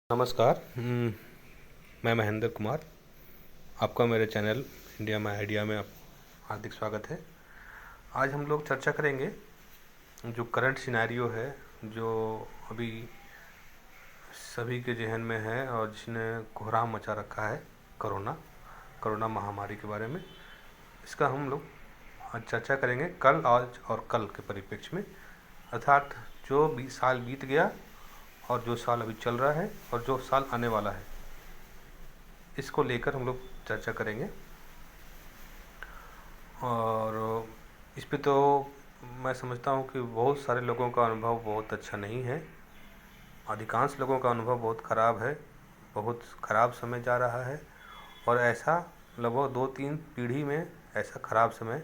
नमस्कार। मैं महेंद्र कुमार। आपका मेरे चैनल इंडिया माय आइडिया में आप हार्दिक स्वागत है। आज हम लोग चर्चा करेंगे जो करंट सिनेरियो है, जो अभी सभी के जहन में है और जिसने कोहराम मचा रखा है, कोरोना महामारी के बारे में। इसका हम लोग आज चर्चा करेंगे कल, आज और कल के परिप्रेक्ष्य में, अर्थात जो 20 साल बीत गया और जो साल अभी चल रहा है और जो साल आने वाला है, इसको लेकर हम लोग चर्चा करेंगे। और इस पे तो मैं समझता हूँ कि बहुत सारे लोगों का अनुभव बहुत अच्छा नहीं है। अधिकांश लोगों का अनुभव बहुत ख़राब है, बहुत ख़राब समय जा रहा है। और ऐसा लगभग 2-3 पीढ़ी में ऐसा ख़राब समय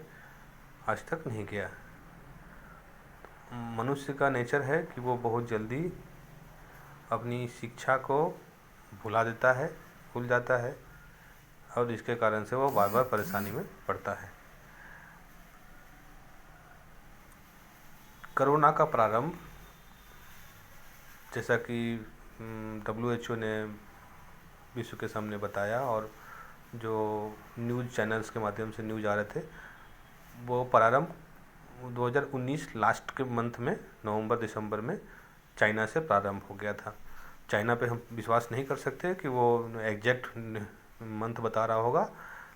आज तक नहीं गया। मनुष्य का नेचर है कि वो बहुत जल्दी अपनी शिक्षा को भूल जाता है और इसके कारण से वो बार बार परेशानी में पड़ता है। कोरोना का प्रारंभ, जैसा कि WHO ने विश्व के सामने बताया और जो न्यूज़ चैनल्स के माध्यम से न्यूज़ आ रहे थे, वो प्रारंभ 2019 लास्ट के मंथ में, नवंबर दिसंबर में चाइना से प्रारंभ हो गया था। चाइना पे हम विश्वास नहीं कर सकते कि वो एग्जैक्ट मंथ बता रहा होगा,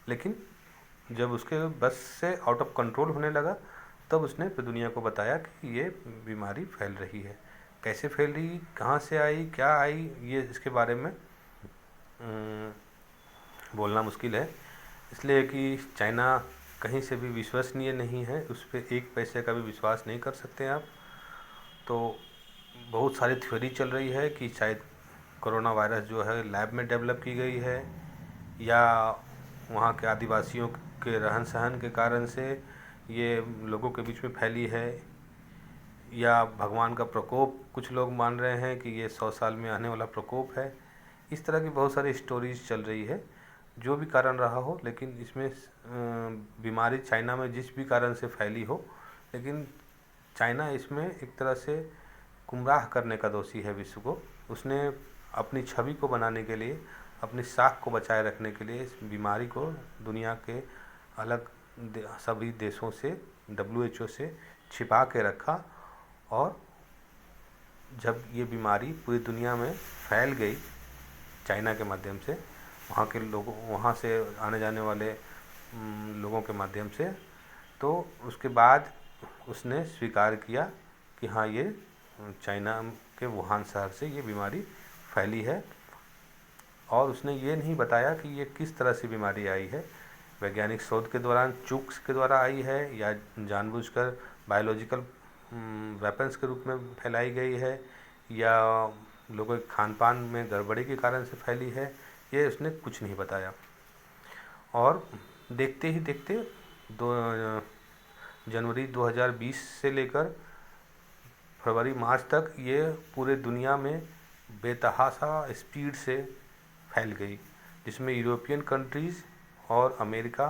लेकिन जब उसके बस से आउट ऑफ कंट्रोल होने लगा तब उसने पूरी दुनिया को बताया कि ये बीमारी फैल रही है। कैसे फैल रही, कहाँ से आई, क्या आई, ये इसके बारे में बोलना मुश्किल है, इसलिए कि चाइना कहीं से भी विश्वसनीय नहीं है। उस पर एक पैसे का भी विश्वास नहीं कर सकते आप। तो बहुत सारी थ्योरी चल रही है कि शायद कोरोना वायरस जो है लैब में डेवलप की गई है, या वहाँ के आदिवासियों के रहन सहन के कारण से ये लोगों के बीच में फैली है, या भगवान का प्रकोप, कुछ लोग मान रहे हैं कि ये 100 साल में आने वाला प्रकोप है। इस तरह की बहुत सारी स्टोरीज चल रही है। जो भी कारण रहा हो, लेकिन इसमें बीमारी चाइना में जिस भी कारण से फैली हो, लेकिन चाइना इसमें एक तरह से गुमराह करने का दोषी है विश्व को। उसने अपनी छवि को बनाने के लिए, अपनी साख को बचाए रखने के लिए इस बीमारी को दुनिया के अलग सभी देशों से, WHO से छिपा के रखा। और जब ये बीमारी पूरी दुनिया में फैल गई चाइना के माध्यम से, वहाँ के लोगों, वहाँ से आने जाने वाले लोगों के माध्यम से, तो उसके बाद उसने स्वीकार किया कि हाँ, ये चाइना के वुहान शहर से ये बीमारी फैली है। और उसने ये नहीं बताया कि ये किस तरह से बीमारी आई है, वैज्ञानिक शोध के दौरान चूक के द्वारा आई है या जानबूझकर बायोलॉजिकल वेपन्स के रूप में फैलाई गई है, या लोगों के खान पान में गड़बड़ी के कारण से फैली है, ये उसने कुछ नहीं बताया। और देखते ही देखते जनवरी 2020 से लेकर फरवरी मार्च तक ये पूरे दुनिया में बेतहाशा स्पीड से फैल गई, जिसमें यूरोपियन कंट्रीज़ और अमेरिका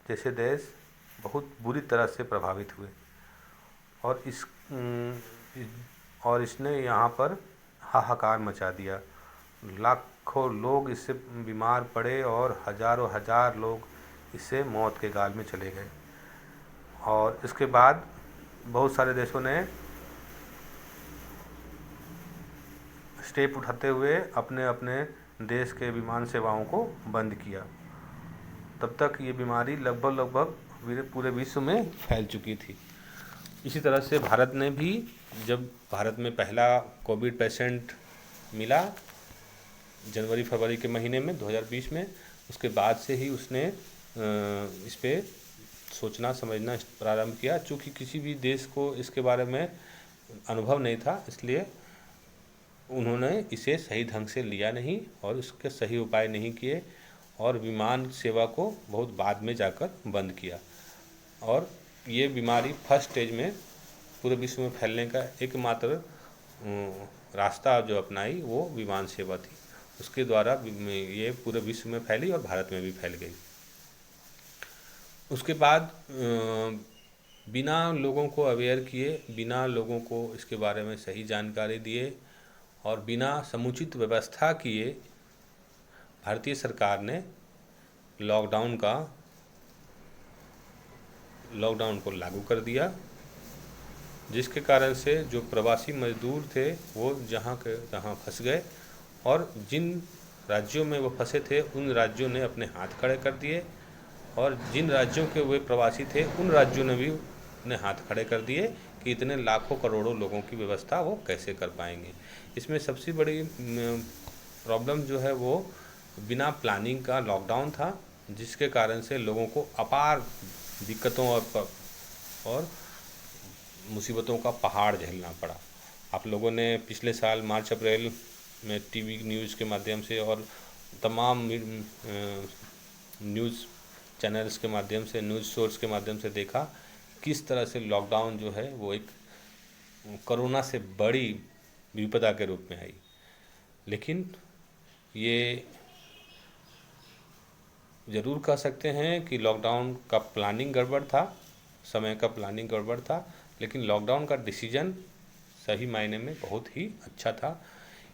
जैसे देश बहुत बुरी तरह से प्रभावित हुए। और इसने यहाँ पर हाहाकार मचा दिया। लाखों लोग इससे बीमार पड़े और हज़ारों हज़ार लोग इससे मौत के गाल में चले गए। और इसके बाद बहुत सारे देशों ने स्टेप उठाते हुए अपने अपने देश के विमान सेवाओं को बंद किया। तब तक ये बीमारी लगभग पूरे विश्व में फैल चुकी थी। इसी तरह से भारत ने भी, जब भारत में पहला कोविड पेशेंट मिला जनवरी फरवरी के महीने में 2020 में, उसके बाद से ही उसने इस पे सोचना समझना प्रारंभ किया। चूँकि किसी भी देश को इसके बारे में अनुभव नहीं था, इसलिए उन्होंने इसे सही ढंग से लिया नहीं और उसके सही उपाय नहीं किए, और विमान सेवा को बहुत बाद में जाकर बंद किया। और ये बीमारी फर्स्ट स्टेज में पूरे विश्व में फैलने का एकमात्र रास्ता जो अपनाई वो विमान सेवा थी। उसके द्वारा ये पूरे विश्व में फैली और भारत में भी फैल गई। उसके बाद बिना लोगों को अवेयर किए, बिना लोगों को इसके बारे में सही जानकारी दिए और बिना समुचित व्यवस्था किए भारतीय सरकार ने लॉकडाउन को लागू कर दिया, जिसके कारण से जो प्रवासी मजदूर थे वो जहाँ के तहाँ फंस गए, और जिन राज्यों में वो फंसे थे उन राज्यों ने अपने हाथ खड़े कर दिए, और जिन राज्यों के वे प्रवासी थे उन राज्यों ने भी अपने हाथ खड़े कर दिए कि इतने लाखों करोड़ों लोगों की व्यवस्था वो कैसे कर पाएंगे। इसमें सबसे बड़ी प्रॉब्लम जो है वो बिना प्लानिंग का लॉकडाउन था, जिसके कारण से लोगों को अपार दिक्कतों और मुसीबतों का पहाड़ झेलना पड़ा। आप लोगों ने पिछले साल मार्च अप्रैल में टीवी न्यूज़ के माध्यम से और तमाम न्यूज़ चैनल्स के माध्यम से, न्यूज़ सोर्स के माध्यम से देखा किस तरह से लॉकडाउन जो है वो एक कोरोना से बड़ी विपदा के रूप में आई। लेकिन ये ज़रूर कह सकते हैं कि लॉकडाउन का प्लानिंग गड़बड़ था, समय का प्लानिंग गड़बड़ था, लेकिन लॉकडाउन का डिसीजन सही मायने में बहुत ही अच्छा था।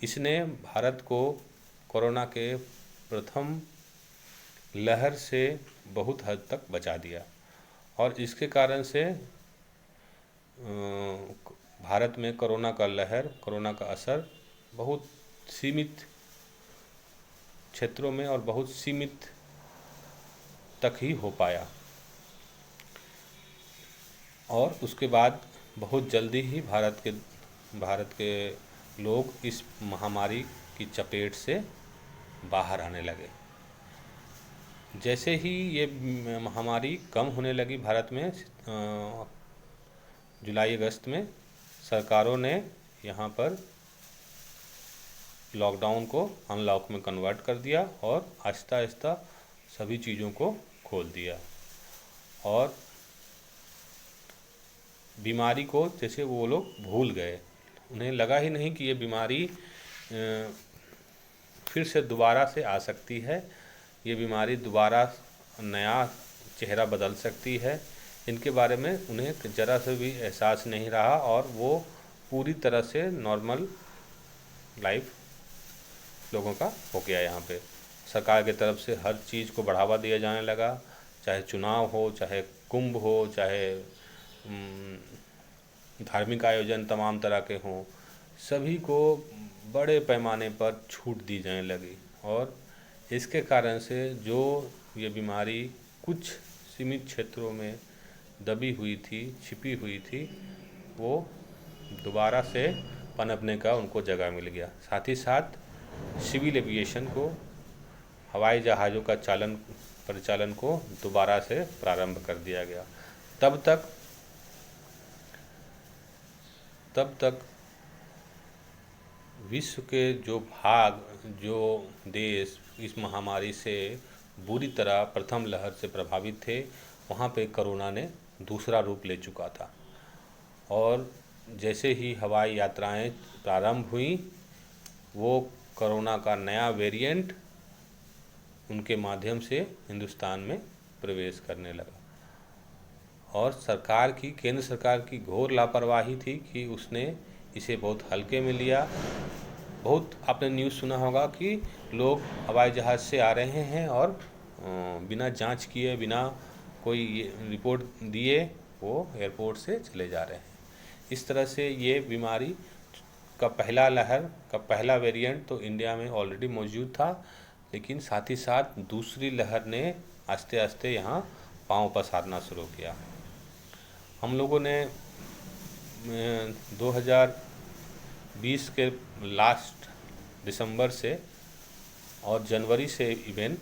इसने भारत को कोरोना के प्रथम लहर से बहुत हद तक बचा दिया, और इसके कारण से भारत में कोरोना का असर बहुत सीमित क्षेत्रों में और बहुत सीमित तक ही हो पाया, और उसके बाद बहुत जल्दी ही भारत के लोग इस महामारी की चपेट से बाहर आने लगे। जैसे ही ये महामारी कम होने लगी भारत में, जुलाई अगस्त में सरकारों ने यहाँ पर लॉकडाउन को अनलॉक में कन्वर्ट कर दिया और आहिस्ता आहिस्ता सभी चीज़ों को खोल दिया, और बीमारी को जैसे वो लोग भूल गए। उन्हें लगा ही नहीं कि ये बीमारी फिर से दोबारा से आ सकती है, ये बीमारी दोबारा नया चेहरा बदल सकती है। इनके बारे में उन्हें ज़रा से भी एहसास नहीं रहा, और वो पूरी तरह से नॉर्मल लाइफ लोगों का हो गया। यहाँ पे सरकार की तरफ से हर चीज़ को बढ़ावा दिया जाने लगा, चाहे चुनाव हो, चाहे कुंभ हो, चाहे धार्मिक आयोजन तमाम तरह के हों, सभी को बड़े पैमाने पर छूट दी जाने लगी, और इसके कारण से जो ये बीमारी कुछ सीमित क्षेत्रों में दबी हुई थी, छिपी हुई थी, वो दोबारा से पनपने का उनको जगह मिल गया। साथ ही साथ सिविल एविएशन को, हवाई जहाज़ों का परिचालन को दोबारा से प्रारंभ कर दिया गया। तब तक विश्व के जो देश इस महामारी से बुरी तरह प्रथम लहर से प्रभावित थे, वहाँ पे कोरोना ने दूसरा रूप ले चुका था, और जैसे ही हवाई यात्राएं प्रारंभ हुई, वो कोरोना का नया वेरिएंट उनके माध्यम से हिंदुस्तान में प्रवेश करने लगा। और केंद्र सरकार की घोर लापरवाही थी कि उसने इसे बहुत हल्के में लिया। बहुत आपने न्यूज़ सुना होगा कि लोग हवाई जहाज़ से आ रहे हैं और बिना जांच किए, बिना कोई रिपोर्ट दिए वो एयरपोर्ट से चले जा रहे हैं। इस तरह से ये बीमारी का पहला लहर का पहला वेरिएंट तो इंडिया में ऑलरेडी मौजूद था, लेकिन साथ ही साथ दूसरी लहर ने आस्ते आस्ते यहाँ पाँव पसारना शुरू किया। हम लोगों ने 2020 के लास्ट दिसंबर से और जनवरी से इवन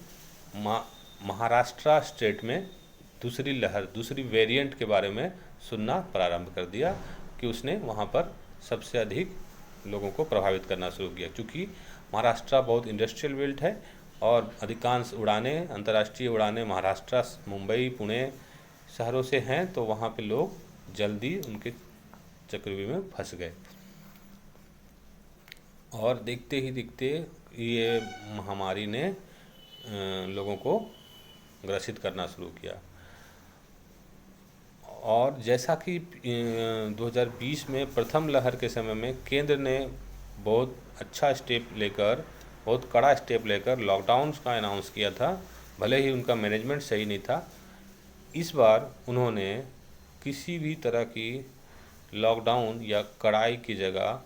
महाराष्ट्र स्टेट में दूसरी लहर, दूसरी वेरिएंट के बारे में सुनना प्रारंभ कर दिया कि उसने वहाँ पर सबसे अधिक लोगों को प्रभावित करना शुरू किया। क्योंकि महाराष्ट्र बहुत इंडस्ट्रियल बेल्ट है और अधिकांश उड़ानें, अंतर्राष्ट्रीय उड़ानें महाराष्ट्र, मुंबई, पुणे शहरों से हैं, तो वहाँ पे लोग जल्दी उनके चक्रव्यूह में फंस गए, और देखते ही देखते ये महामारी ने लोगों को ग्रसित करना शुरू किया। और जैसा कि 2020 में प्रथम लहर के समय में केंद्र ने बहुत अच्छा स्टेप लेकर, बहुत कड़ा स्टेप लेकर लॉकडाउन का अनाउंस किया था। भले ही उनका मैनेजमेंट सही नहीं था, इस बार उन्होंने किसी भी तरह की लॉकडाउन या कड़ाई की जगह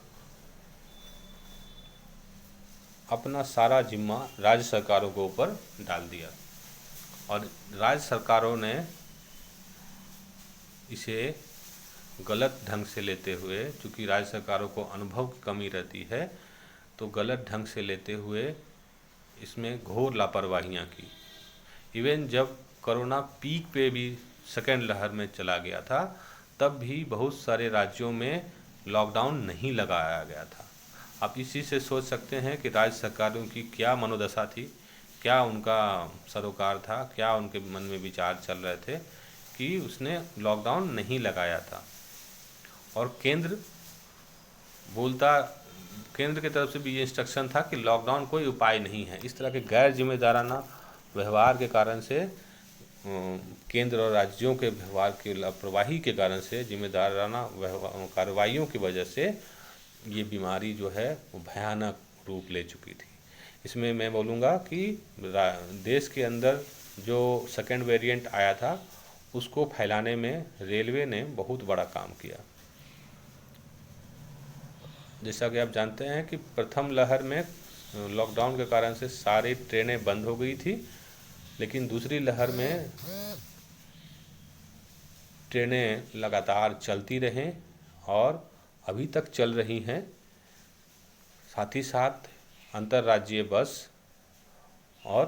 अपना सारा जिम्मा राज्य सरकारों के ऊपर डाल दिया, और राज्य सरकारों ने इसे गलत ढंग से लेते हुए, चूँकि राज्य सरकारों को अनुभव की कमी रहती है, तो गलत ढंग से लेते हुए इसमें घोर लापरवाहियाँ की। इवन जब कोरोना पीक पे भी सेकेंड लहर में चला गया था, तब भी बहुत सारे राज्यों में लॉकडाउन नहीं लगाया गया था। आप इस चीज़ से सोच सकते हैं कि राज्य सरकारों की क्या मनोदशा थी, क्या उनका सरोकार था, क्या उनके मन में विचार चल रहे थे कि उसने लॉकडाउन नहीं लगाया था। और बोलता केंद्र की तरफ से भी ये इंस्ट्रक्शन था कि लॉकडाउन कोई उपाय नहीं है। इस तरह के गैर जिम्मेदाराना व्यवहार के कारण से, केंद्र और राज्यों के व्यवहार की लापरवाही के कारण से, जिम्मेदाराना कार्रवाइयों की वजह से ये बीमारी जो है वो भयानक रूप ले चुकी थी। इसमें मैं बोलूँगा कि देश के अंदर जो सेकेंड वेरिएंट आया था, उसको फैलाने में रेलवे ने बहुत बड़ा काम किया। जैसा कि आप जानते हैं कि प्रथम लहर में लॉकडाउन के कारण से सारी ट्रेनें बंद हो गई थी, लेकिन दूसरी लहर में ट्रेनें लगातार चलती रहें और अभी तक चल रही हैं। साथ ही साथ अंतर्राज्यीय बस और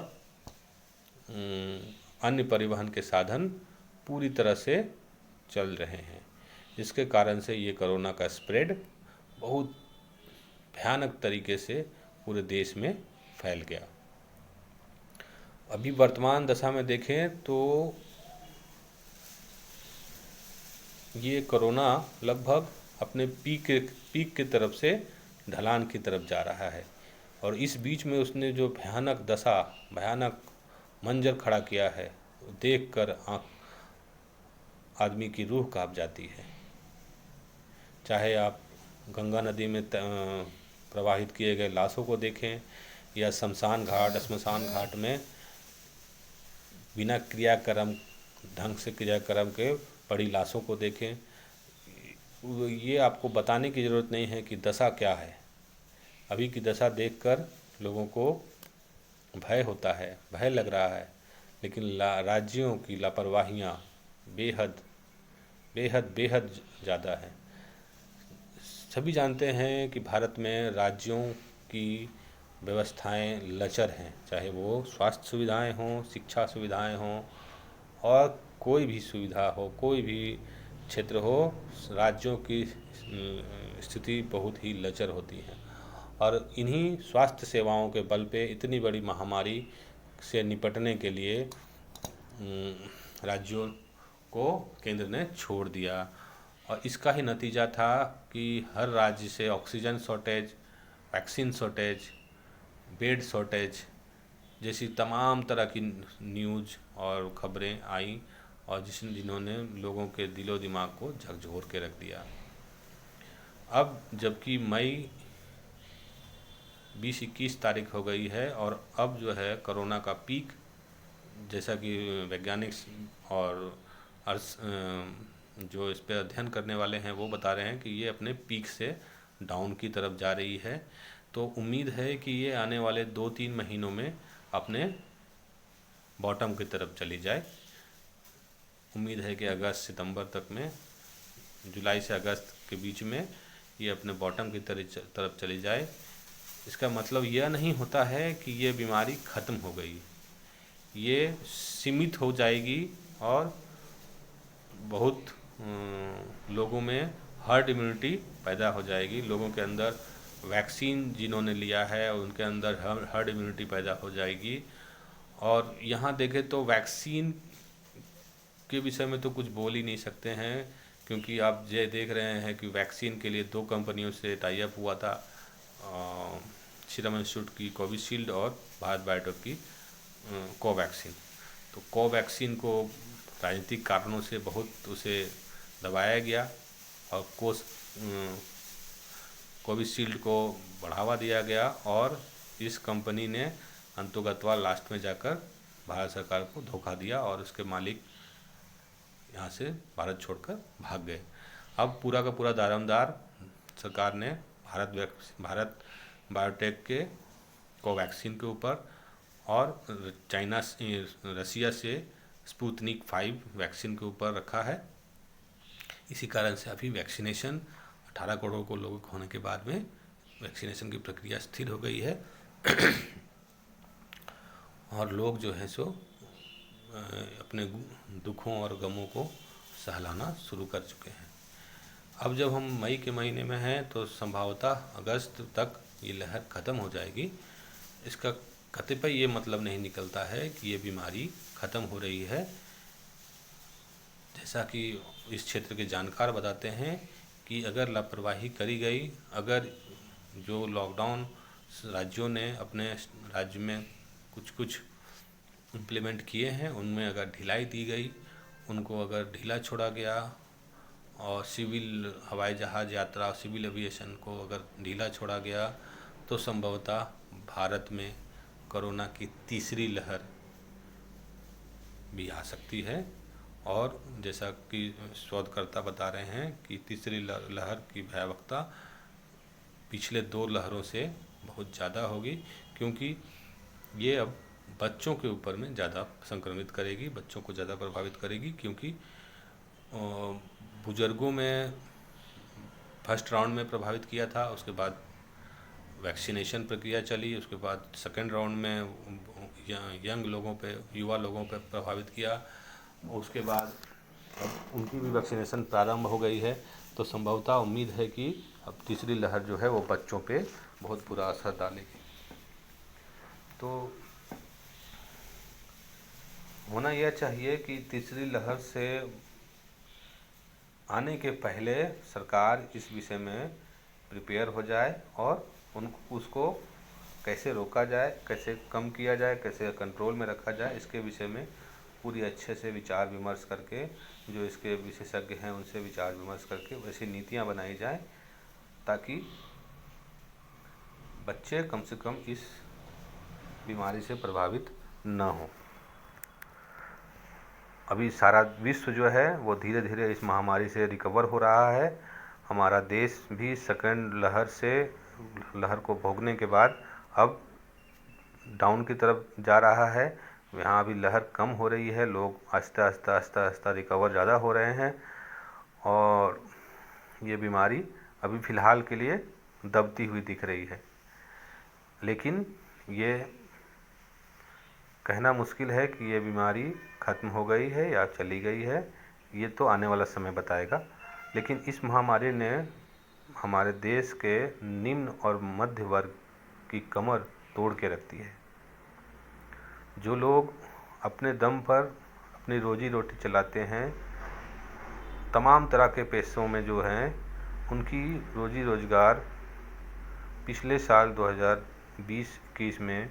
अन्य परिवहन के साधन पूरी तरह से चल रहे हैं, जिसके कारण से ये कोरोना का स्प्रेड बहुत भयानक तरीके से पूरे देश में फैल गया। अभी वर्तमान दशा में देखें तो ये कोरोना लगभग अपने पीक की तरफ से ढलान की तरफ जा रहा है, और इस बीच में उसने जो भयानक मंजर खड़ा किया है, देखकर आदमी की रूह कांप जाती है। चाहे आप गंगा नदी में प्रवाहित किए गए लाशों को देखें, या श्मशान घाट में बिना ढंग से क्रियाक्रम के पड़ी लाशों को देखें। ये आपको बताने की ज़रूरत नहीं है कि दशा क्या है। अभी की दशा देखकर लोगों को भय होता है, भय लग रहा है, लेकिन राज्यों की लापरवाहियाँ बेहद बेहद बेहद ज़्यादा है। सभी जानते हैं कि भारत में राज्यों की व्यवस्थाएं लचर हैं, चाहे वो स्वास्थ्य सुविधाएं हों, शिक्षा सुविधाएं हों, और कोई भी सुविधा हो, कोई भी क्षेत्र हो, राज्यों की स्थिति बहुत ही लचर होती है। और इन्हीं स्वास्थ्य सेवाओं के बल पे इतनी बड़ी महामारी से निपटने के लिए राज्यों को केंद्र ने छोड़ दिया, और इसका ही नतीजा था कि हर राज्य से oxygen shortage, vaccine shortage, bed shortage जैसी तमाम तरह की न्यूज़ और खबरें आई, और जिन्होंने लोगों के दिलो दिमाग को झकझोर के रख दिया। अब जबकि मई 20-21 तारीख हो गई है, और अब जो है कोरोना का पीक, जैसा कि वैज्ञानिक और जो इस पर अध्ययन करने वाले हैं वो बता रहे हैं कि ये अपने पीक से डाउन की तरफ जा रही है। तो उम्मीद है कि ये आने वाले 2-3 महीनों में अपने बॉटम की तरफ चली जाए। उम्मीद है कि अगस्त सितंबर तक में, जुलाई से अगस्त के बीच में ये अपने बॉटम की तरफ चली जाए। इसका मतलब यह नहीं होता है कि ये बीमारी ख़त्म हो गई, ये सीमित हो जाएगी, और बहुत लोगों में हर्ड इम्यूनिटी पैदा हो जाएगी। लोगों के अंदर वैक्सीन जिन्होंने लिया है उनके अंदर हर्ड इम्यूनिटी पैदा हो जाएगी। और यहाँ देखें तो वैक्सीन के विषय में तो कुछ बोल ही नहीं सकते हैं, क्योंकि आप ये देख रहे हैं कि वैक्सीन के लिए 2 कंपनियों से टाई अप हुआ था, सीरम इंस्टीट्यूट की कोविशील्ड और भारत बायोटेक की कोवैक्सीन। तो कोवैक्सीन को राजनीतिक कारणों से बहुत उसे दबाया गया, और कोविशील्ड को बढ़ावा दिया गया और इस कंपनी ने अंततोगत्वा लास्ट में जाकर भारत सरकार को धोखा दिया और उसके मालिक यहाँ से भारत छोड़कर भाग गए। अब पूरा का पूरा दारोमदार सरकार ने भारत बायोटेक के कोवैक्सीन के ऊपर और रसिया से स्पुतनिक 5 वैक्सीन के ऊपर रखा है। इसी कारण से अभी वैक्सीनेशन 18 करोड़ को लोगों होने के बाद में वैक्सीनेशन की प्रक्रिया स्थिर हो गई है और लोग जो है सो अपने दुखों और गमों को सहलाना शुरू कर चुके हैं। अब जब हम मई के महीने में हैं तो संभवतः अगस्त तक ये लहर ख़त्म हो जाएगी। इसका कतिपय ये मतलब नहीं निकलता है कि ये बीमारी ख़त्म हो रही है। जैसा कि इस क्षेत्र के जानकार बताते हैं कि अगर लापरवाही करी गई, अगर जो लॉकडाउन राज्यों ने अपने राज्य में कुछ इम्प्लीमेंट किए हैं उनमें अगर ढिलाई दी गई, उनको अगर ढीला छोड़ा गया और सिविल हवाई जहाज़ यात्रा, सिविल एविएशन को अगर ढीला छोड़ा गया तो संभवतः भारत में कोरोना की तीसरी लहर भी आ सकती है। और जैसा कि शोधकर्ता बता रहे हैं कि तीसरी लहर की भयावहता पिछले 2 लहरों से बहुत ज़्यादा होगी, क्योंकि ये अब बच्चों के ऊपर में ज़्यादा संक्रमित करेगी, बच्चों को ज़्यादा प्रभावित करेगी। क्योंकि बुज़ुर्गों में फर्स्ट राउंड में प्रभावित किया था, उसके बाद वैक्सीनेशन प्रक्रिया चली, उसके बाद सेकेंड राउंड में यंग लोगों पे, युवा लोगों पे प्रभावित किया, उसके बाद अब उनकी भी वैक्सीनेशन प्रारंभ हो गई है। तो संभवतः उम्मीद है कि अब तीसरी लहर जो है वो बच्चों पे बहुत बुरा असर डालेगी। तो होना यह चाहिए कि तीसरी लहर से आने के पहले सरकार इस विषय में प्रिपेयर हो जाए और उसको कैसे रोका जाए, कैसे कम किया जाए, कैसे कंट्रोल में रखा जाए, इसके विषय में पूरी अच्छे से विचार विमर्श करके, जो इसके विशेषज्ञ हैं उनसे विचार विमर्श करके वैसी नीतियां बनाई जाए ताकि बच्चे कम से कम इस बीमारी से प्रभावित न हो। अभी सारा विश्व जो है वो धीरे धीरे इस महामारी से रिकवर हो रहा है। हमारा देश भी सेकेंड लहर को भोगने के बाद अब डाउन की तरफ जा रहा है। यहाँ अभी लहर कम हो रही है, लोग आहिस्ता आहिस्ता रिकवर ज़्यादा हो रहे हैं और ये बीमारी अभी फ़िलहाल के लिए दबती हुई दिख रही है। लेकिन ये कहना मुश्किल है कि ये बीमारी ख़त्म हो गई है या चली गई है, ये तो आने वाला समय बताएगा। लेकिन इस महामारी ने हमारे देश के निम्न और मध्य वर्ग की कमर तोड़ के रख दी है। जो लोग अपने दम पर अपनी रोजी रोटी चलाते हैं, तमाम तरह के पेशों में जो हैं, उनकी रोजी रोजगार पिछले साल 2020-21 में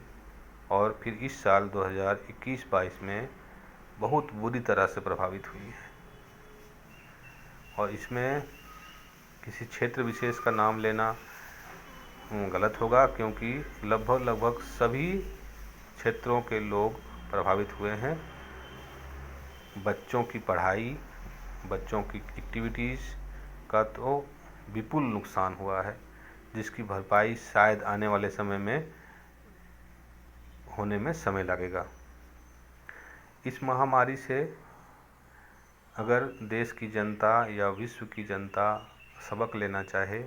और फिर इस साल 2021-22 में बहुत बुरी तरह से प्रभावित हुई है। और इसमें किसी क्षेत्र विशेष का नाम लेना गलत होगा, क्योंकि लगभग सभी क्षेत्रों के लोग प्रभावित हुए हैं। बच्चों की पढ़ाई, बच्चों की एक्टिविटीज़ का तो विपुल नुकसान हुआ है, जिसकी भरपाई शायद आने वाले समय में होने में समय लगेगा। इस महामारी से अगर देश की जनता या विश्व की जनता सबक लेना चाहे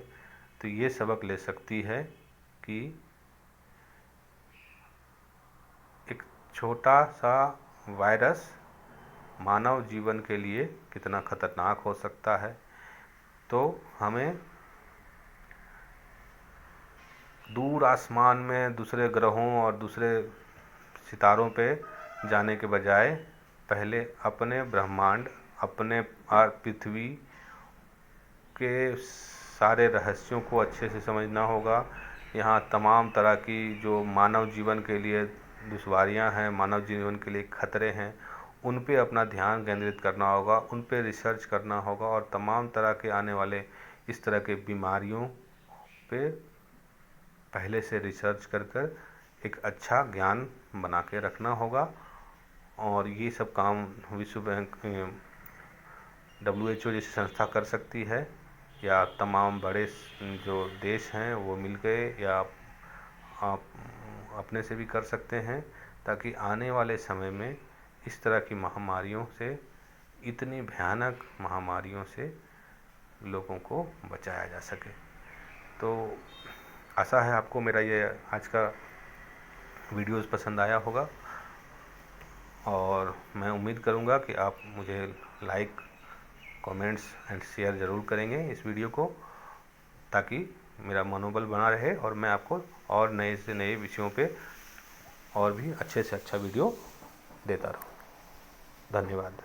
तो ये सबक ले सकती है कि एक छोटा सा वायरस मानव जीवन के लिए कितना खतरनाक हो सकता है। तो हमें दूर आसमान में दूसरे ग्रहों और दूसरे सितारों पे जाने के बजाय पहले अपने ब्रह्मांड, अपने पृथ्वी के सारे रहस्यों को अच्छे से समझना होगा। यहाँ तमाम तरह की जो मानव जीवन के लिए दुश्वारियाँ हैं, मानव जीवन के लिए खतरे हैं, उन पे अपना ध्यान केंद्रित करना होगा, उन पे रिसर्च करना होगा और तमाम तरह के आने वाले इस तरह के बीमारियों पे पहले से रिसर्च कर कर एक अच्छा ज्ञान बना के रखना होगा। और ये सब काम विश्व बैंक, WHO जैसी संस्था कर सकती है, या तमाम बड़े जो देश हैं वो मिल के, या आप अपने से भी कर सकते हैं, ताकि आने वाले समय में इस तरह की महामारियों से, इतनी भयानक महामारियों से लोगों को बचाया जा सके। तो आशा है आपको मेरा ये आज का वीडियोस पसंद आया होगा, और मैं उम्मीद करूँगा कि आप मुझे लाइक, कमेंट्स एंड शेयर ज़रूर करेंगे इस वीडियो को, ताकि मेरा मनोबल बना रहे और मैं आपको और नए से नए विषयों पे और भी अच्छे से अच्छा वीडियो देता रहूँ। धन्यवाद।